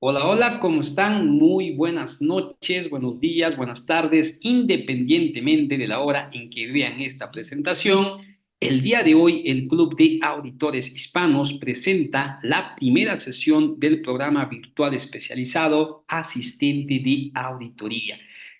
Hola, hola, ¿cómo están? Muy buenas noches, buenos días, buenas tardes, independientemente de la hora en que vean esta presentación. El día de hoy, el Club de Auditores Hispanos presenta la primera sesión del programa virtual especializado Asistente de Auditoría.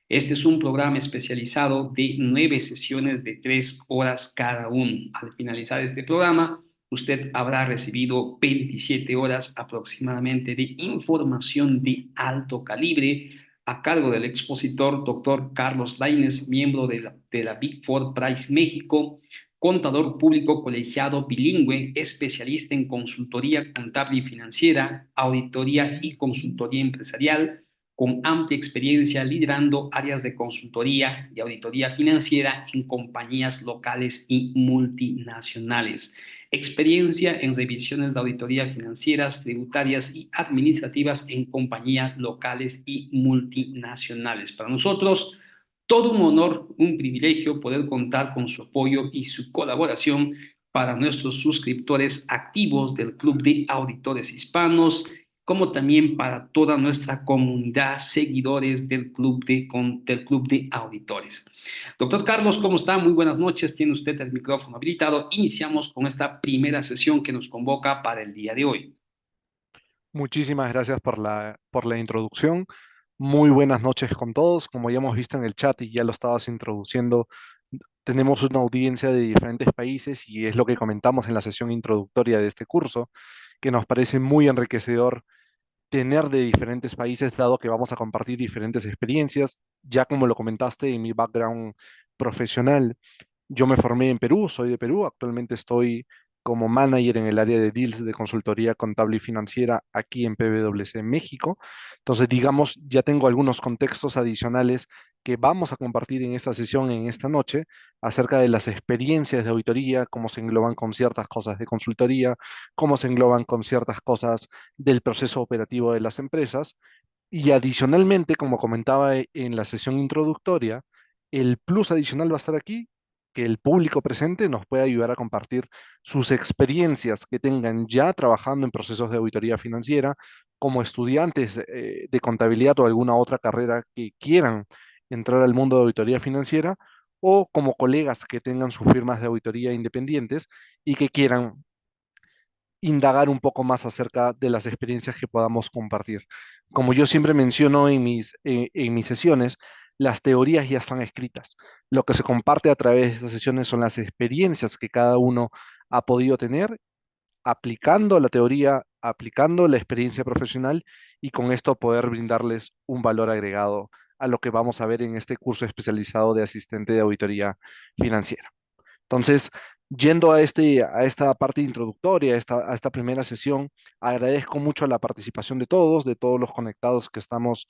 Este es un programa especializado de 9 sesiones de 3 horas cada uno. Al finalizar este programa, usted habrá recibido 27 horas aproximadamente de información de alto calibre a cargo del expositor doctor Carlos Lainez, miembro de la Big Four Price México, contador público colegiado bilingüe, especialista en consultoría contable y financiera, auditoría y consultoría empresarial, con amplia experiencia liderando áreas de consultoría y auditoría financiera en compañías locales y multinacionales, experiencia en revisiones de auditoría financieras, tributarias y administrativas en compañías locales y multinacionales. Para nosotros, todo un honor, un privilegio poder contar con su apoyo y su colaboración para nuestros suscriptores activos del Club de Auditores Hispanos, como también para toda nuestra comunidad seguidores del Club de Auditores. Doctor Carlos, ¿cómo está? Muy buenas noches. Tiene usted el micrófono habilitado. Iniciamos con esta primera sesión que nos convoca para el día de hoy. Muchísimas gracias por la introducción. Muy buenas noches con todos. Como ya hemos visto en el chat y ya lo estabas introduciendo, tenemos una audiencia de diferentes países y es lo que comentamos en la sesión introductoria de este curso, que nos parece muy enriquecedor tener de diferentes países, dado que vamos a compartir diferentes experiencias. Ya como lo comentaste en mi background profesional, yo me formé en Perú, soy de Perú, actualmente estoy como manager en el área de deals de consultoría contable y financiera aquí en PwC México. Entonces, digamos, ya tengo algunos contextos adicionales que vamos a compartir en esta sesión, en esta noche, acerca de las experiencias de auditoría, cómo se engloban con ciertas cosas de consultoría, cómo se engloban con ciertas cosas del proceso operativo de las empresas. Y adicionalmente, como comentaba en la sesión introductoria, el plus adicional va a estar aquí, que el público presente nos puede ayudar a compartir sus experiencias que tengan ya trabajando en procesos de auditoría financiera, como estudiantes de contabilidad o alguna otra carrera que quieran entrar al mundo de auditoría financiera, o como colegas que tengan sus firmas de auditoría independientes y que quieran indagar un poco más acerca de las experiencias que podamos compartir. Como yo siempre menciono en mis sesiones, las teorías ya están escritas. Lo que se comparte a través de estas sesiones son las experiencias que cada uno ha podido tener aplicando la teoría, aplicando la experiencia profesional y con esto poder brindarles un valor agregado a lo que vamos a ver en este curso especializado de asistente de auditoría financiera. Entonces, yendo a esta parte introductoria, a esta primera sesión, agradezco mucho la participación de todos los conectados que estamos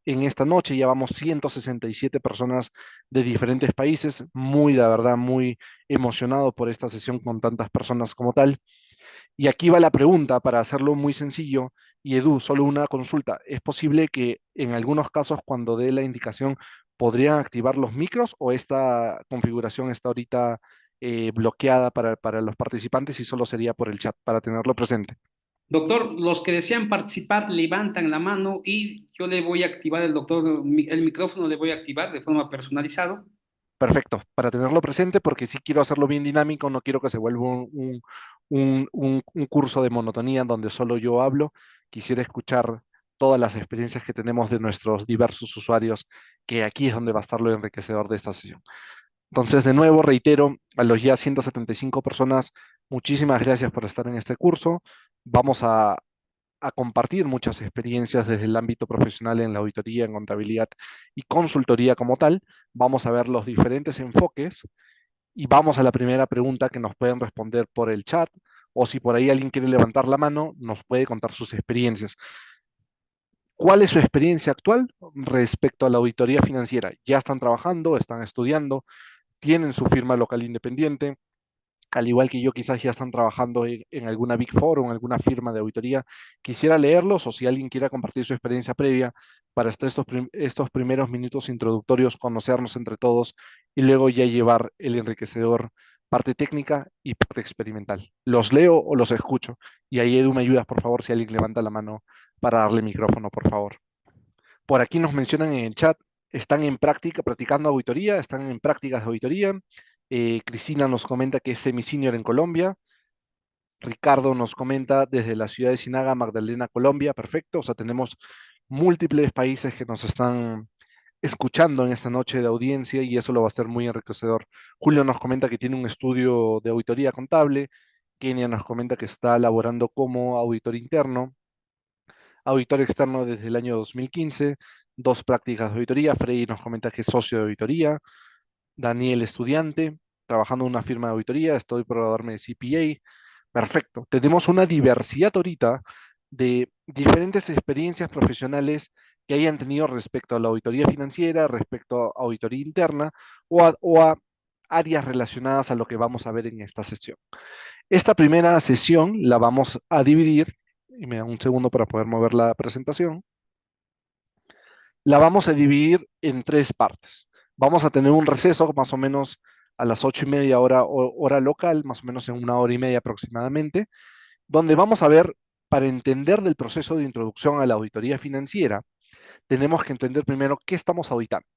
en esta noche. Ya vamos 167 personas de diferentes países. Muy, la verdad, muy emocionado por esta sesión con tantas personas como tal. Y aquí va la pregunta para hacerlo muy sencillo. Y Edu, solo una consulta. ¿Es posible que en algunos casos cuando dé la indicación podrían activar los micros o esta configuración está ahorita bloqueada para los participantes y solo sería por el chat para tenerlo presente? Doctor, los que desean participar levantan la mano y yo le voy a activar el micrófono le voy a activar de forma personalizada. Perfecto, para tenerlo presente porque sí quiero hacerlo bien dinámico, no quiero que se vuelva un curso de monotonía donde solo yo hablo. Quisiera escuchar todas las experiencias que tenemos de nuestros diversos usuarios, que aquí es donde va a estar lo enriquecedor de esta sesión. Entonces, de nuevo, reitero, a los ya 175 personas, muchísimas gracias por estar en este curso. Vamos a compartir muchas experiencias desde el ámbito profesional en la auditoría, en contabilidad y consultoría como tal. Vamos a ver los diferentes enfoques y vamos a la primera pregunta que nos pueden responder por el chat o si por ahí alguien quiere levantar la mano, nos puede contar sus experiencias. ¿Cuál es su experiencia actual respecto a la auditoría financiera? ¿Ya están trabajando, están estudiando, tienen su firma local independiente? Al igual que yo, quizás ya están trabajando en alguna Big Four o en alguna firma de auditoría. Quisiera leerlos o si alguien quiera compartir su experiencia previa para estos primeros minutos introductorios, conocernos entre todos y luego ya llevar el enriquecedor parte técnica y parte experimental. ¿Los leo o los escucho? Y ahí, Edu, me ayudas, por favor, si alguien levanta la mano para darle micrófono, por favor. Por aquí nos mencionan en el chat, están en práctica, practicando auditoría, están en prácticas de auditoría. Cristina nos comenta que es semi-senior en Colombia. Ricardo nos comenta desde la ciudad de Sinaga, Magdalena, Colombia. Perfecto. O sea, tenemos múltiples países que nos están escuchando en esta noche de audiencia y eso lo va a ser muy enriquecedor. Julio nos comenta que tiene un estudio de auditoría contable. Kenia nos comenta que está laborando como auditor interno, auditor externo desde el año 2015, dos prácticas de auditoría. Freddy nos comenta que es socio de auditoría. Daniel, estudiante, trabajando en una firma de auditoría. Estoy por graduarme de CPA. Perfecto. Tenemos una diversidad ahorita de diferentes experiencias profesionales que hayan tenido respecto a la auditoría financiera, respecto a auditoría interna o a áreas relacionadas a lo que vamos a ver en esta sesión. Esta primera sesión la vamos a dividir, y me da un segundo para poder mover la presentación, la vamos a dividir en tres partes. Vamos a tener un receso más o menos a las 8:30 hora local, más o menos en 1 hora y media aproximadamente, donde vamos a ver, para entender del proceso de introducción a la auditoría financiera, tenemos que entender primero qué estamos auditando.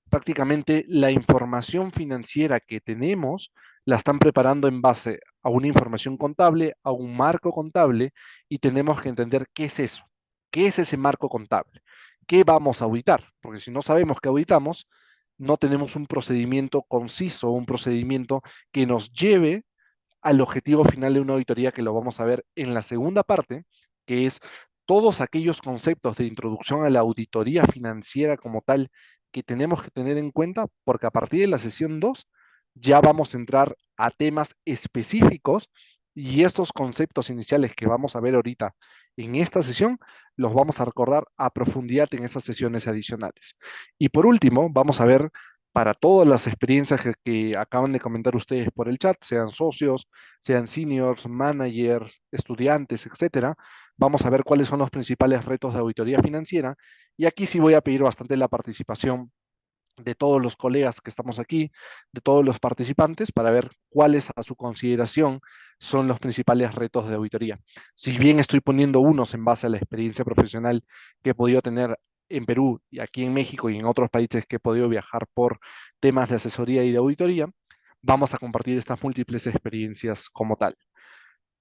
Prácticamente la información financiera que tenemos la están preparando en base a una información contable, a un marco contable, y tenemos que entender qué es eso, qué es ese marco contable, qué vamos a auditar, porque si no sabemos qué auditamos, no tenemos un procedimiento conciso, un procedimiento que nos lleve al objetivo final de una auditoría, que lo vamos a ver en la segunda parte, que es todos aquellos conceptos de introducción a la auditoría financiera como tal que tenemos que tener en cuenta, porque a partir de la sesión 2 ya vamos a entrar a temas específicos y estos conceptos iniciales que vamos a ver ahorita en esta sesión los vamos a recordar a profundidad en esas sesiones adicionales. Y por último, vamos a ver para todas las experiencias que acaban de comentar ustedes por el chat, sean socios, sean seniors, managers, estudiantes, etcétera, vamos a ver cuáles son los principales retos de auditoría financiera. Y aquí sí voy a pedir bastante la participación de todos los colegas que estamos aquí, de todos los participantes, para ver cuáles a su consideración son los principales retos de auditoría. Si bien estoy poniendo unos en base a la experiencia profesional que he podido tener en Perú y aquí en México y en otros países que he podido viajar por temas de asesoría y de auditoría, vamos a compartir estas múltiples experiencias como tal.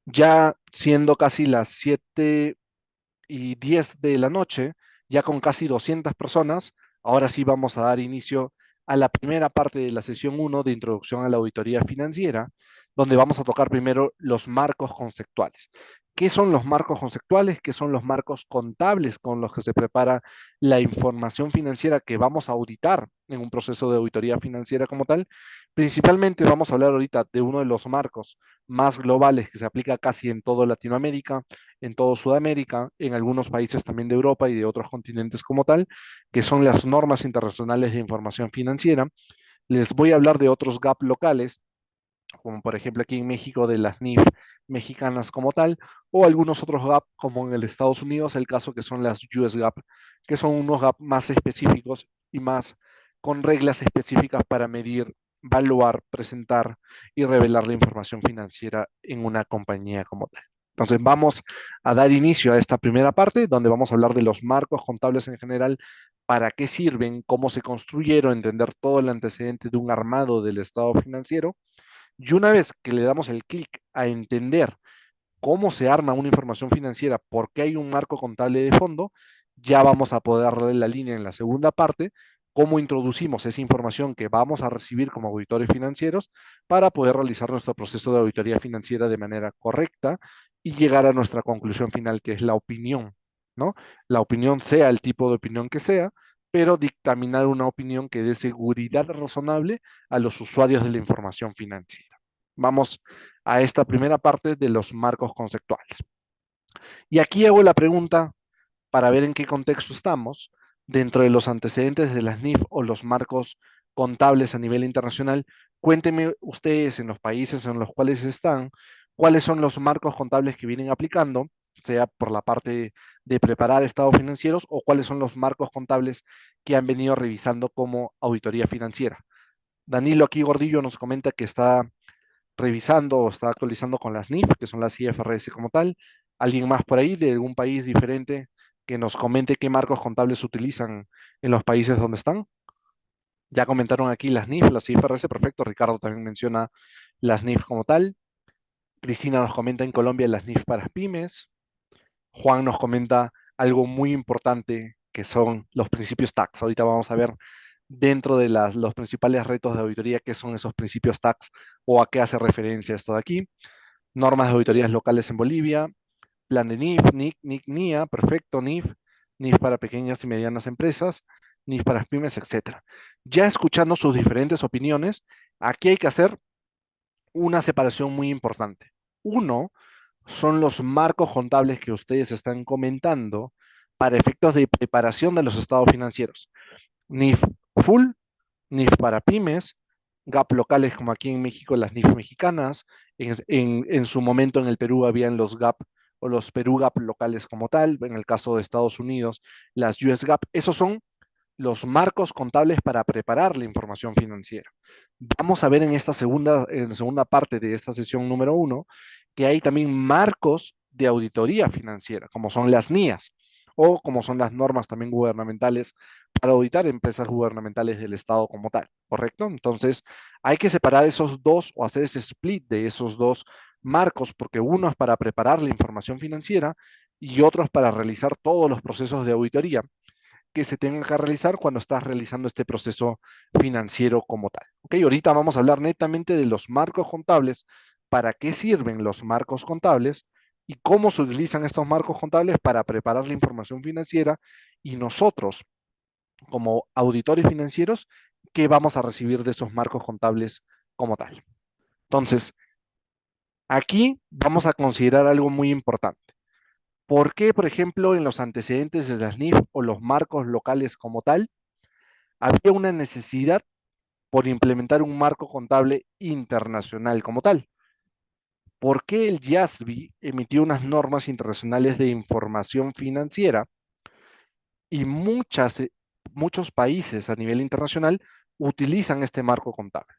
Ya siendo casi las 7:10 de la noche, ya con casi 200 personas, ahora sí vamos a dar inicio a la primera parte de la sesión 1 de introducción a la auditoría financiera, donde vamos a tocar primero los marcos conceptuales. ¿Qué son los marcos conceptuales? ¿Qué son los marcos contables con los que se prepara la información financiera que vamos a auditar en un proceso de auditoría financiera como tal? Principalmente vamos a hablar ahorita de uno de los marcos más globales que se aplica casi en toda Latinoamérica, en todo Sudamérica, en algunos países también de Europa y de otros continentes como tal, que son las normas internacionales de información financiera. Les voy a hablar de otros GAP locales, como por ejemplo aquí en México de las NIF mexicanas como tal, o algunos otros GAP como en el Estados Unidos, el caso que son las US GAP, que son unos GAP más específicos y más con reglas específicas para medir, evaluar, presentar y revelar la información financiera en una compañía como tal. Entonces vamos a dar inicio a esta primera parte donde vamos a hablar de los marcos contables en general, para qué sirven, cómo se construyeron, entender todo el antecedente de un armado del estado financiero. Y una vez que le damos el clic a entender cómo se arma una información financiera, por qué hay un marco contable de fondo, ya vamos a poder darle la línea en la segunda parte, cómo introducimos esa información que vamos a recibir como auditores financieros para poder realizar nuestro proceso de auditoría financiera de manera correcta y llegar a nuestra conclusión final, que es la opinión, ¿no? La opinión, sea el tipo de opinión que sea, pero dictaminar una opinión que dé seguridad razonable a los usuarios de la información financiera. Vamos a esta primera parte de los marcos conceptuales. Y aquí hago la pregunta para ver en qué contexto estamos dentro de los antecedentes de las NIF o los marcos contables a nivel internacional. Cuéntenme ustedes en los países en los cuales están, cuáles son los marcos contables que vienen aplicando, sea por la parte de preparar estados financieros o cuáles son los marcos contables que han venido revisando como auditoría financiera. Danilo aquí Gordillo nos comenta que está revisando o está actualizando con las NIF, que son las IFRS como tal. ¿Alguien más por ahí de algún país diferente que nos comente qué marcos contables se utilizan en los países donde están? Ya comentaron aquí las NIF, las IFRS, perfecto. Ricardo también menciona las NIF como tal. Cristina nos comenta en Colombia las NIF para pymes. Juan nos comenta algo muy importante que son los principios TAX. Ahorita vamos a ver dentro de los principales retos de auditoría qué son esos principios TAX o a qué hace referencia esto de aquí. Normas de auditorías locales en Bolivia, plan de NIF, NIC, NIA, perfecto, NIF, NIF para pequeñas y medianas empresas, NIF para pymes, etcétera. Ya escuchando sus diferentes opiniones, aquí hay que hacer una separación muy importante. Uno, son los marcos contables que ustedes están comentando para efectos de preparación de los estados financieros. NIF full, NIF para pymes, GAP locales como aquí en México, las NIF mexicanas. En su momento en el Perú habían los GAP o los Perú GAP locales como tal. En el caso de Estados Unidos, las US GAP. Esos son los marcos contables para preparar la información financiera. Vamos a ver en la segunda parte de esta sesión número 1 que hay también marcos de auditoría financiera, como son las NIAs o como son las normas también gubernamentales para auditar empresas gubernamentales del Estado como tal, ¿correcto? Entonces, hay que separar esos dos o hacer ese split de esos dos marcos, porque uno es para preparar la información financiera y otro es para realizar todos los procesos de auditoría que se tenga que realizar cuando estás realizando este proceso financiero como tal. Ok, ahorita vamos a hablar netamente de los marcos contables, para qué sirven los marcos contables y cómo se utilizan estos marcos contables para preparar la información financiera y nosotros, como auditores financieros, qué vamos a recibir de esos marcos contables como tal. Entonces, aquí vamos a considerar algo muy importante. ¿Por qué, por ejemplo, en los antecedentes de las NIF o los marcos locales como tal, había una necesidad por implementar un marco contable internacional como tal? ¿Por qué el IASB emitió unas normas internacionales de información financiera y muchos países a nivel internacional utilizan este marco contable?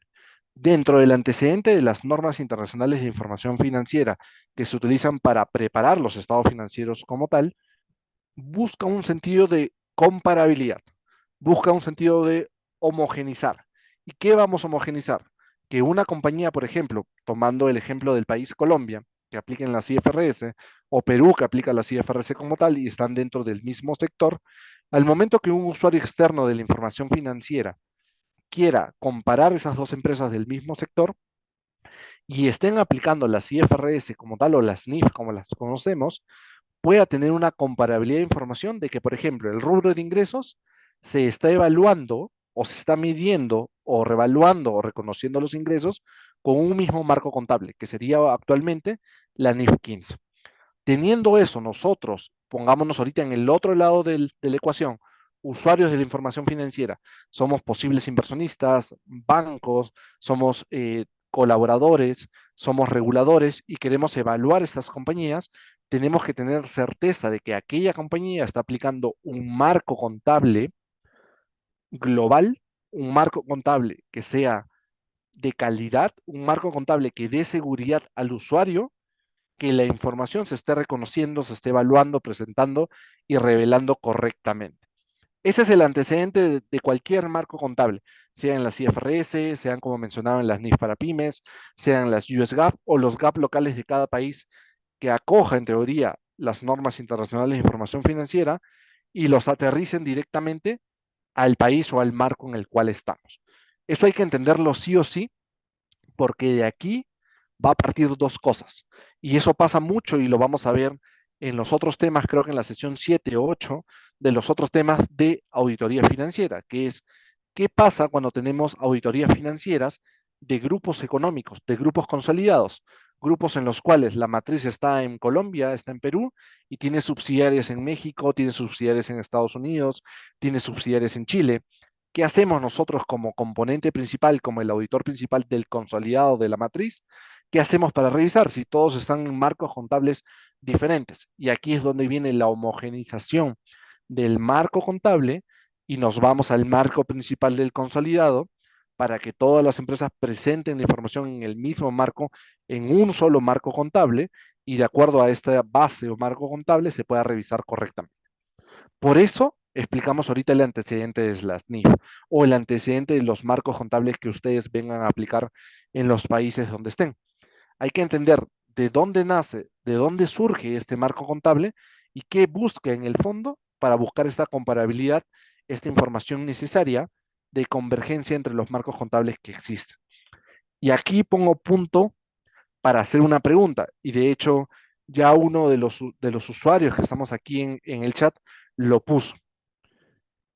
Dentro del antecedente de las normas internacionales de información financiera que se utilizan para preparar los estados financieros como tal, busca un sentido de comparabilidad, busca un sentido de homogenizar. ¿Y qué vamos a homogenizar? Que una compañía, por ejemplo, tomando el ejemplo del país Colombia, que apliquen las IFRS, o Perú, que aplica las IFRS como tal y están dentro del mismo sector, al momento que un usuario externo de la información financiera quiera comparar esas dos empresas del mismo sector y estén aplicando las IFRS como tal o las NIF como las conocemos, pueda tener una comparabilidad de información de que, por ejemplo, el rubro de ingresos se está evaluando o se está midiendo o revaluando o reconociendo los ingresos con un mismo marco contable, que sería actualmente la NIF 15. Teniendo eso, nosotros, pongámonos ahorita en el otro lado de la ecuación, usuarios de la información financiera, somos posibles inversionistas, bancos, somos colaboradores, somos reguladores y queremos evaluar estas compañías, tenemos que tener certeza de que aquella compañía está aplicando un marco contable global, un marco contable que sea de calidad, un marco contable que dé seguridad al usuario, que la información se esté reconociendo, se esté evaluando, presentando y revelando correctamente. Ese es el antecedente de cualquier marco contable, sean las IFRS, sean como mencionaban las NIF para pymes, sean las US GAAP o los GAAP locales de cada país que acoja en teoría las normas internacionales de información financiera y los aterricen directamente al país o al marco en el cual estamos. Eso hay que entenderlo sí o sí, porque de aquí va a partir dos cosas. Y eso pasa mucho y lo vamos a ver en los otros temas, creo que en la sesión 7 o 8 de los otros temas de auditoría financiera, que es qué pasa cuando tenemos auditorías financieras de grupos económicos, de grupos consolidados, grupos en los cuales la matriz está en Colombia, está en Perú y tiene subsidiarias en México, tiene subsidiarias en Estados Unidos, tiene subsidiarias en Chile. ¿Qué hacemos nosotros como componente principal, como el auditor principal del consolidado de la matriz? ¿Qué hacemos para revisar si todos están en marcos contables diferentes? Y aquí es donde viene la homogenización del marco contable y nos vamos al marco principal del consolidado para que todas las empresas presenten la información en el mismo marco, en un solo marco contable, y de acuerdo a esta base o marco contable se pueda revisar correctamente. Por eso explicamos ahorita el antecedente de las NIF o el antecedente de los marcos contables que ustedes vengan a aplicar en los países donde estén. Hay que entender de dónde nace, de dónde surge este marco contable y qué busca en el fondo para buscar esta comparabilidad, esta información necesaria de convergencia entre los marcos contables que existen. Y aquí pongo punto para hacer una pregunta. Y de hecho, ya uno de los usuarios que estamos aquí en el chat lo puso.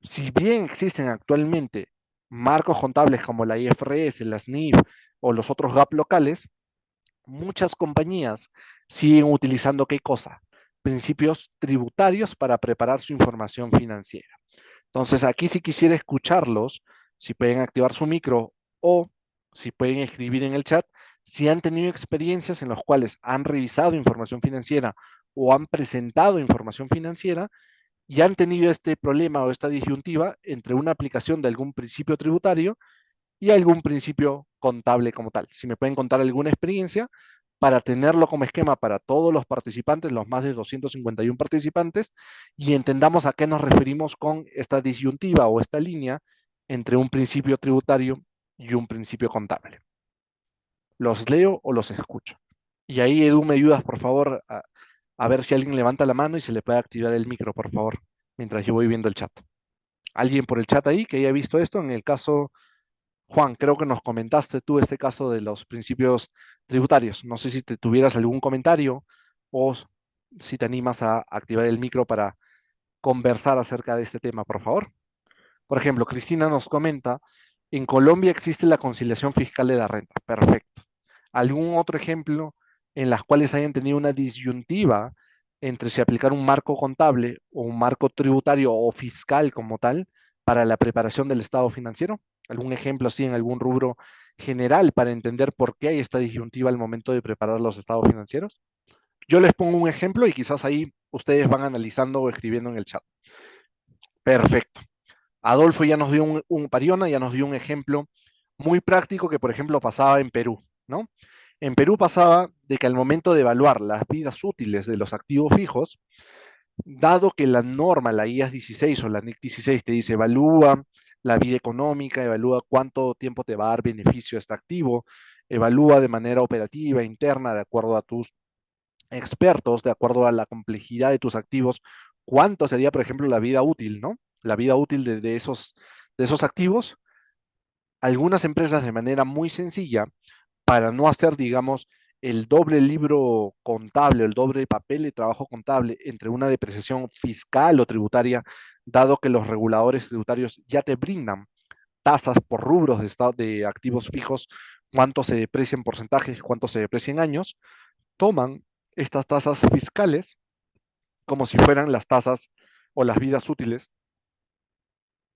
Si bien existen actualmente marcos contables como la IFRS, las NIF o los otros GAP locales, muchas compañías siguen utilizando ¿qué cosa? Principios tributarios para preparar su información financiera. Entonces, aquí si quisiera escucharlos, si pueden activar su micro o si pueden escribir en el chat, si han tenido experiencias en las cuales han revisado información financiera o han presentado información financiera y han tenido este problema o esta disyuntiva entre una aplicación de algún principio tributario y algún principio contable como tal. Si me pueden contar alguna experiencia para tenerlo como esquema para todos los participantes, los más de 251 participantes, y entendamos a qué nos referimos con esta disyuntiva o esta línea entre un principio tributario y un principio contable. ¿Los leo o los escucho? Y ahí, Edu, me ayudas, por favor, a ver si alguien levanta la mano y se le puede activar el micro, por favor, mientras yo voy viendo el chat. ¿Alguien por el chat ahí que haya visto esto? En el caso, Juan, creo que nos comentaste tú este caso de los principios tributarios. No sé si te tuvieras algún comentario o si te animas a activar el micro para conversar acerca de este tema, por favor. Por ejemplo, Cristina nos comenta, en Colombia existe la conciliación fiscal de la renta. Perfecto. ¿Algún otro ejemplo en las cuales hayan tenido una disyuntiva entre si aplicar un marco contable o un marco tributario o fiscal como tal para la preparación del estado financiero? ¿Algún ejemplo así en algún rubro general para entender por qué hay esta disyuntiva al momento de preparar los estados financieros? Yo les pongo un ejemplo y quizás ahí ustedes van analizando o escribiendo en el chat. Perfecto. Adolfo ya nos dio Pariona ya nos dio un ejemplo muy práctico que, por ejemplo, pasaba en Perú, ¿no? En Perú pasaba de que al momento de evaluar las vidas útiles de los activos fijos, dado que la norma, la IAS 16 o la NIC 16 te dice evalúa la vida económica, evalúa cuánto tiempo te va a dar beneficio este activo, evalúa de manera operativa, interna, de acuerdo a tus expertos, de acuerdo a la complejidad de tus activos, cuánto sería, por ejemplo, la vida útil, ¿no? La vida útil de esos activos. Algunas empresas de manera muy sencilla, para no hacer, digamos, el doble libro contable, el doble papel de trabajo contable entre una depreciación fiscal o tributaria, dado que los reguladores tributarios ya te brindan tasas por rubros de, estado, de activos fijos, cuánto se deprecia en porcentajes, cuánto se deprecia en años, toman estas tasas fiscales como si fueran las tasas o las vidas útiles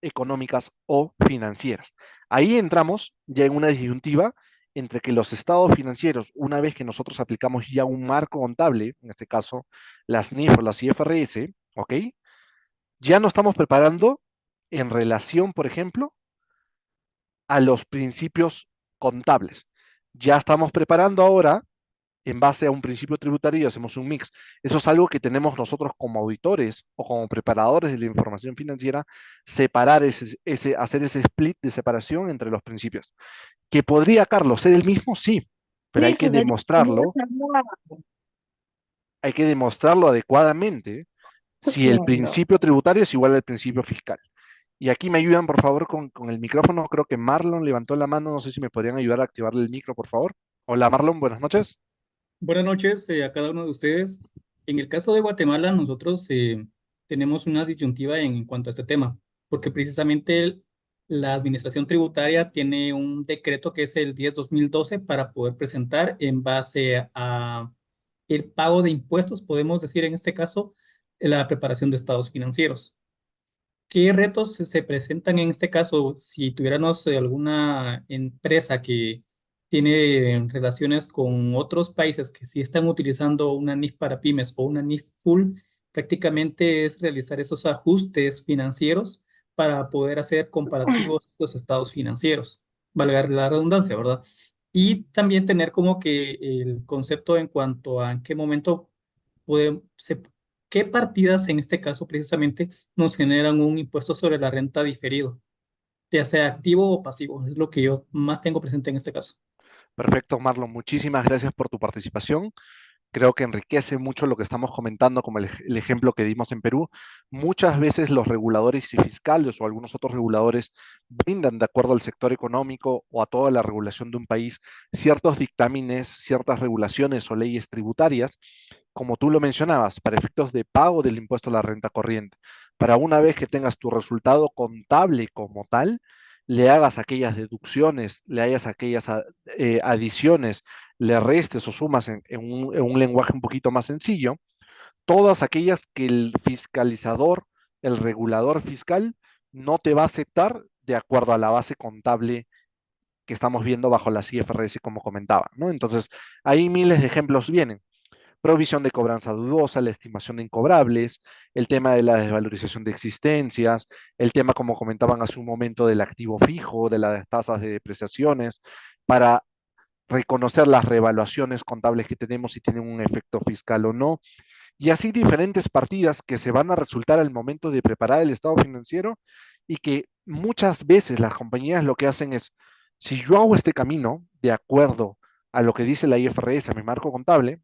económicas o financieras. Ahí entramos ya en una disyuntiva entre que los estados financieros, una vez que nosotros aplicamos ya un marco contable, en este caso las NIF o las IFRS, ¿ok? Ya nos estamos preparando en relación, por ejemplo, a los principios contables. Ya estamos preparando ahora en base a un principio tributario y hacemos un mix. Eso es algo que tenemos nosotros como auditores o como preparadores de la información financiera, separar hacer ese split de separación entre los principios. ¿Que podría, Carlos, ser el mismo? Sí, pero Sí, Federico, hay que demostrarlo adecuadamente si el entiendo. principio tributario es igual al principio fiscal. Y aquí me ayudan, por favor, con el micrófono. Creo que Marlon levantó la mano. No sé si me podrían ayudar a activarle el micro, por favor. Hola, Marlon, buenas noches. Buenas noches a cada uno de ustedes. En el caso de Guatemala, nosotros tenemos una disyuntiva en cuanto a este tema, porque precisamente la Administración Tributaria tiene un decreto que es el 10/2012 para poder presentar en base a el pago de impuestos, podemos decir en este caso, la preparación de estados financieros. ¿Qué retos se presentan en este caso si tuviéramos alguna empresa que tiene relaciones con otros países que sí están utilizando una NIF para pymes o una NIF full? Prácticamente es realizar esos ajustes financieros para poder hacer comparativos los estados financieros, valga la redundancia, ¿verdad? Y también tener como que el concepto en cuanto a en qué momento podemos, qué partidas en este caso precisamente nos generan un impuesto sobre la renta diferido, ya sea activo o pasivo. Es lo que yo más tengo presente en este caso. Perfecto, Marlon. Muchísimas gracias por tu participación. Creo que enriquece mucho lo que estamos comentando, como el ejemplo que dimos en Perú. Muchas veces los reguladores y fiscales o algunos otros reguladores brindan, de acuerdo al sector económico o a toda la regulación de un país, ciertos dictámenes, ciertas regulaciones o leyes tributarias, como tú lo mencionabas, para efectos de pago del impuesto a la renta corriente. Para una vez que tengas tu resultado contable como tal, le hagas aquellas deducciones, le hagas aquellas adiciones, le restes o sumas en un lenguaje un poquito más sencillo, todas aquellas que el fiscalizador, el regulador fiscal, no te va a aceptar de acuerdo a la base contable que estamos viendo bajo la IFRS, como comentaba, ¿no? Entonces, ahí miles de ejemplos vienen. Provisión de cobranza dudosa, la estimación de incobrables, el tema de la desvalorización de existencias, el tema, como comentaban hace un momento, del activo fijo, de las tasas de depreciaciones, para reconocer las revaluaciones contables que tenemos, si tienen un efecto fiscal o no, y así diferentes partidas que se van a resultar al momento de preparar el estado financiero y que muchas veces las compañías lo que hacen es, si yo hago este camino de acuerdo a lo que dice la IFRS, a mi marco contable,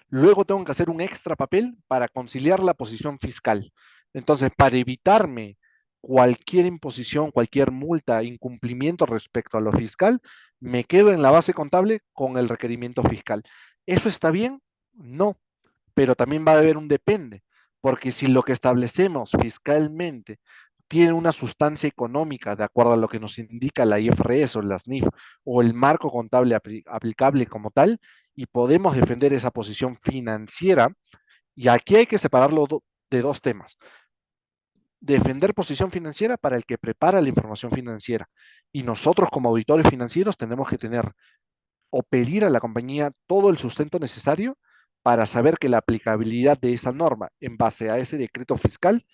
luego tengo que hacer un extra papel para conciliar la posición fiscal. Entonces, para evitarme cualquier imposición, cualquier multa, incumplimiento respecto a lo fiscal, me quedo en la base contable con el requerimiento fiscal. ¿Eso está bien? No, pero también va a haber un depende, porque si lo que establecemos fiscalmente tiene una sustancia económica de acuerdo a lo que nos indica la IFRS o la SNIF o el marco contable aplicable como tal, y podemos defender esa posición financiera, y aquí hay que separarlo de dos temas. Defender posición financiera para el que prepara la información financiera, y nosotros como auditores financieros tenemos que tener o pedir a la compañía todo el sustento necesario para saber que la aplicabilidad de esa norma en base a ese decreto fiscal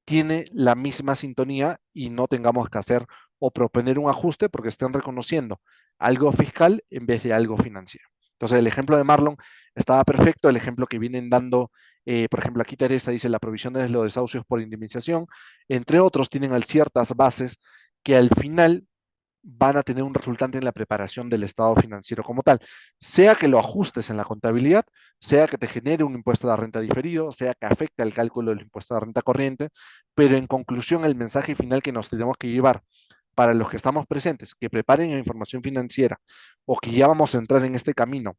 tiene la misma sintonía y no tengamos que hacer o proponer un ajuste porque estén reconociendo algo fiscal en vez de algo financiero. Entonces, el ejemplo de Marlon estaba perfecto, el ejemplo que vienen dando, por ejemplo, aquí Teresa dice la provisión de los desahucios por indemnización, entre otros, tienen ciertas bases que al final van a tener un resultante en la preparación del estado financiero como tal, sea que lo ajustes en la contabilidad, sea que te genere un impuesto de renta diferido, sea que afecte al cálculo del impuesto de renta corriente, pero en conclusión el mensaje final que nos tenemos que llevar para los que estamos presentes, que preparen la información financiera o que ya vamos a entrar en este camino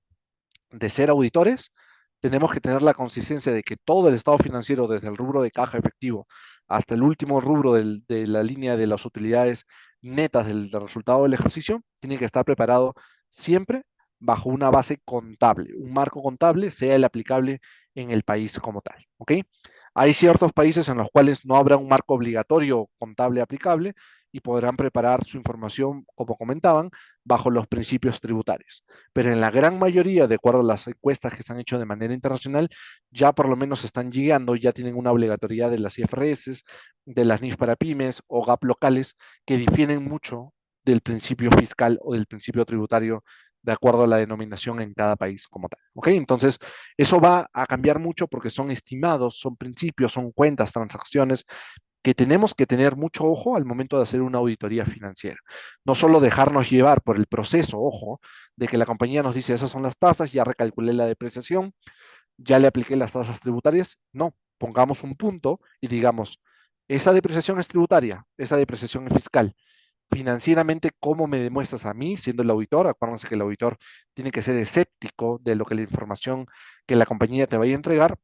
de ser auditores, tenemos que tener la consistencia de que todo el estado financiero, desde el rubro de caja efectivo hasta el último rubro de la línea de las utilidades netas del resultado del ejercicio, tiene que estar preparado siempre bajo una base contable, un marco contable, sea el aplicable en el país como tal. ¿Ok? Hay ciertos países en los cuales no habrá un marco obligatorio contable aplicable y podrán preparar su información, como comentaban, bajo los principios tributarios. Pero en la gran mayoría, de acuerdo a las encuestas que se han hecho de manera internacional, ya por lo menos están llegando, ya tienen una obligatoriedad de las IFRS, de las NIF para pymes o GAP locales, que difieren mucho del principio fiscal o del principio tributario de acuerdo a la denominación en cada país como tal. ¿Ok? Entonces, eso va a cambiar mucho porque son estimados, son principios, son cuentas, transacciones que tenemos que tener mucho ojo al momento de hacer una auditoría financiera. No solo dejarnos llevar por el proceso, ojo, de que la compañía nos dice esas son las tasas, ya recalculé la depreciación, ya le apliqué las tasas tributarias. No, pongamos un punto y digamos, esa depreciación es tributaria, esa depreciación es fiscal. Financieramente, ¿cómo me demuestras a mí, siendo el auditor? Acuérdense que el auditor tiene que ser escéptico de lo que la información que la compañía te vaya a entregar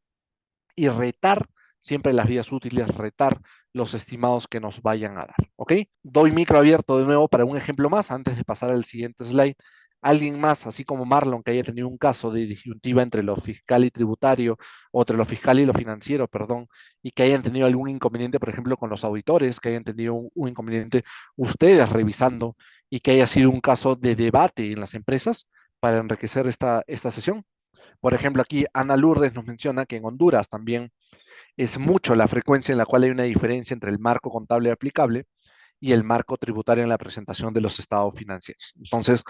y retar siempre las vías útiles, retar los estimados que nos vayan a dar. ¿Ok? Doy micro abierto de nuevo para un ejemplo más antes de pasar al siguiente slide. Alguien más, así como Marlon, que haya tenido un caso de disyuntiva entre lo fiscal y tributario, o entre lo fiscal y lo financiero, perdón, y que hayan tenido algún inconveniente, por ejemplo, con los auditores, que hayan tenido un inconveniente ustedes revisando y que haya sido un caso de debate en las empresas para enriquecer esta sesión. Por ejemplo, aquí Ana Lourdes nos menciona que en Honduras también es mucho la frecuencia en la cual hay una diferencia entre el marco contable aplicable y el marco tributario en la presentación de los estados financieros. Entonces,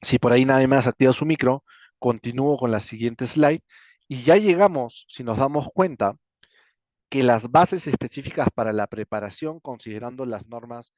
Si por ahí nadie más activa su micro, continúo con la siguiente slide y ya llegamos, si nos damos cuenta, que las bases específicas para la preparación, considerando las normas